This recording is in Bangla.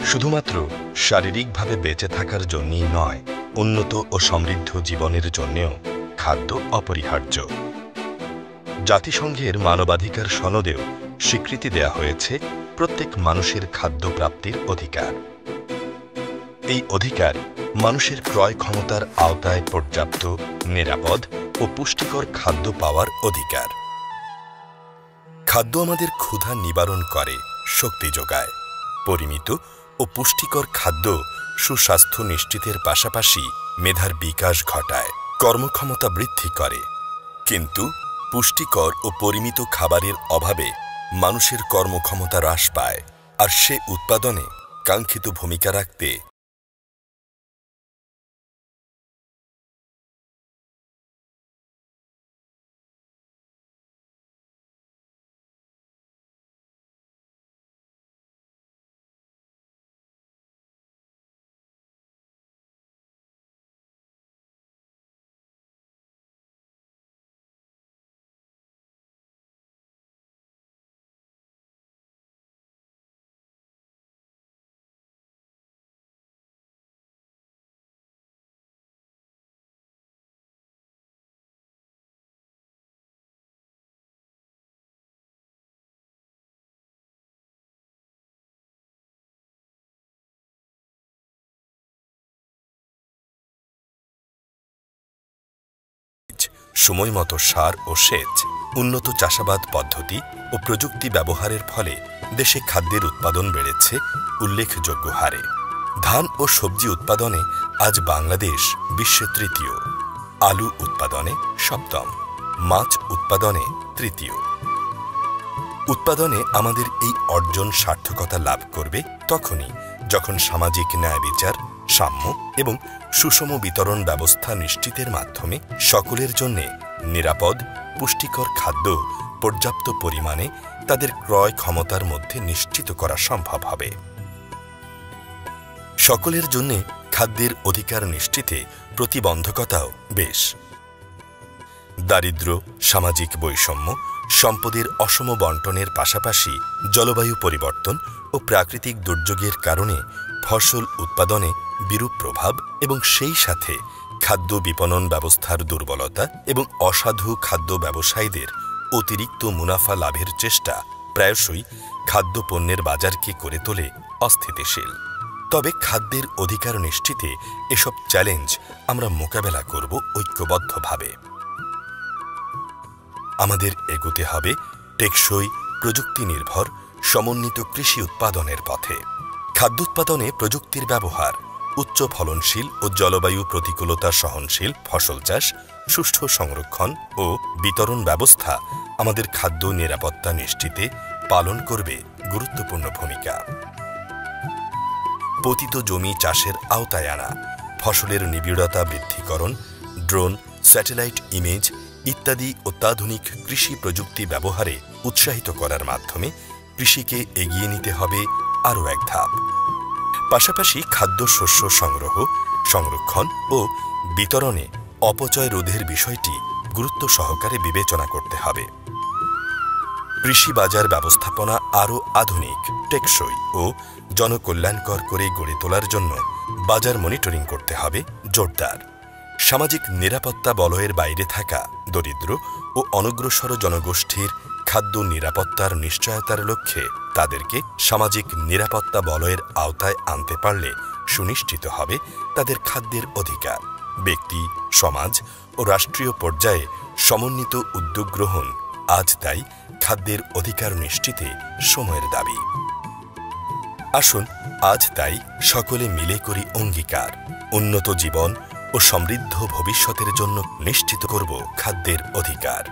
শুধুমাত্র শারীরিকভাবে বেঁচে থাকার জন্যই নয়, উন্নত ও সমৃদ্ধ জীবনের জন্যেও খাদ্য অপরিহার্য। জাতিসংঘের মানবাধিকার সনদেও স্বীকৃতি দেয়া হয়েছে প্রত্যেক মানুষের খাদ্য প্রাপ্তির অধিকার। এই অধিকার মানুষের ক্রয় ক্ষমতার আওতায় পর্যাপ্ত, নিরাপদ ও পুষ্টিকর খাদ্য পাওয়ার অধিকার। খাদ্য আমাদের ক্ষুধা নিবারণ করে, শক্তি যোগায়। পরিমিত ও পুষ্টিকর খাদ্য সুস্বাস্থ্য নিশ্চিতের পাশাপাশি মেধার বিকাশ ঘটায়, কর্মক্ষমতা বৃদ্ধি করে। কিন্তু পুষ্টিকর ও পরিমিত খাবারের অভাবে মানুষের কর্মক্ষমতা হ্রাস পায়, আর সে উৎপাদনে কাঙ্ক্ষিত ভূমিকা রাখতে সময়মতো সার ও সেচ, উন্নত চাষাবাদ পদ্ধতি ও প্রযুক্তি ব্যবহারের ফলে দেশে খাদ্যের উৎপাদন বেড়েছে উল্লেখযোগ্য হারে। ধান ও সবজি উৎপাদনে আজ বাংলাদেশ বিশ্বে তৃতীয়, আলু উৎপাদনে সপ্তম, মাছ উৎপাদনে তৃতীয়। উৎপাদনে আমাদের এই অর্জন সার্থকতা লাভ করবে তখনই যখন সামাজিক ন্যায় বিচার, সাম্য এবং সুষম বিতরণ ব্যবস্থা নিশ্চিতের মাধ্যমে সকলের জন্য নিরাপদ, পুষ্টিকর খাদ্য পর্যাপ্ত পরিমাণে তাদের ক্রয় ক্ষমতার মধ্যে নিশ্চিত করা সম্ভব হবে। সকলের জন্য খাদ্যের অধিকার নিশ্চিতে প্রতিবন্ধকতাও বেশ। দারিদ্র্য, সামাজিক বৈষম্য, সম্পদের অসম বণ্টনের পাশাপাশি জলবায়ু পরিবর্তন ও প্রাকৃতিক দুর্যোগের কারণে ফসল উৎপাদনে বিরূপ প্রভাব এবং সেই সাথে খাদ্য বিপণন ব্যবস্থার দুর্বলতা এবং অসাধু খাদ্য ব্যবসায়ীদের অতিরিক্ত মুনাফা লাভের চেষ্টা প্রায়শই খাদ্যপণ্যের বাজারকে করে তোলে অস্থিতিশীল। তবে খাদ্যের অধিকার নিশ্চিতে এসব চ্যালেঞ্জ আমরা মোকাবেলা করব ঐক্যবদ্ধভাবে। আমাদের এগোতে হবে টেকসই, প্রযুক্তি নির্ভর, সমন্বিত কৃষি উৎপাদনের পথে। খাদ্য উৎপাদনে প্রযুক্তির ব্যবহার, উচ্চ ফলনশীল ও জলবায়ু প্রতিকূলতা সহনশীল ফসল চাষ, সুষ্ঠু সংরক্ষণ ও বিতরণ ব্যবস্থা আমাদের খাদ্য নিরাপত্তা নিশ্চিতে পালন করবে গুরুত্বপূর্ণ ভূমিকা। পতিত জমি চাষের আওতায় আনা, ফসলের নিবিড়তা বৃদ্ধিকরণ, ড্রোন, স্যাটেলাইট ইমেজ ইত্যাদি অত্যাধুনিক কৃষি প্রযুক্তি ব্যবহারে উৎসাহিত করার মাধ্যমে কৃষিকে এগিয়ে নিতে হবে আরও এক ধাপ। পাশাপাশি খাদ্যশস্য সংগ্রহ, সংরক্ষণ ও বিতরণে অপচয় রোধের বিষয়টি গুরুত্ব সহকারে বিবেচনা করতে হবে। কৃষি বাজার ব্যবস্থাপনা আরও আধুনিক, টেকসই ও জনকল্যাণকর করে গড়ে তোলার জন্য বাজার মনিটরিং করতে হবে জোরদার। সামাজিক নিরাপত্তা বলয়ের বাইরে থাকা দরিদ্র ও অনগ্রসর জনগোষ্ঠীর খাদ্য নিরাপত্তার নিশ্চয়তার লক্ষ্যে তাদেরকে সামাজিক নিরাপত্তা বলয়ের আওতায় আনতে পারলে সুনিশ্চিত হবে তাদের খাদ্যের অধিকার। ব্যক্তি, সমাজ ও রাষ্ট্রীয় পর্যায়ে সমন্বিত উদ্যোগ গ্রহণ আজ তাই খাদ্যের অধিকার নিশ্চিতে সময়ের দাবি। আসুন আজ তাই সকলে মিলে করি অঙ্গীকার, উন্নত জীবন ও সমৃদ্ধ ভবিষ্যতের জন্য নিশ্চিত করব খাদ্যের অধিকার।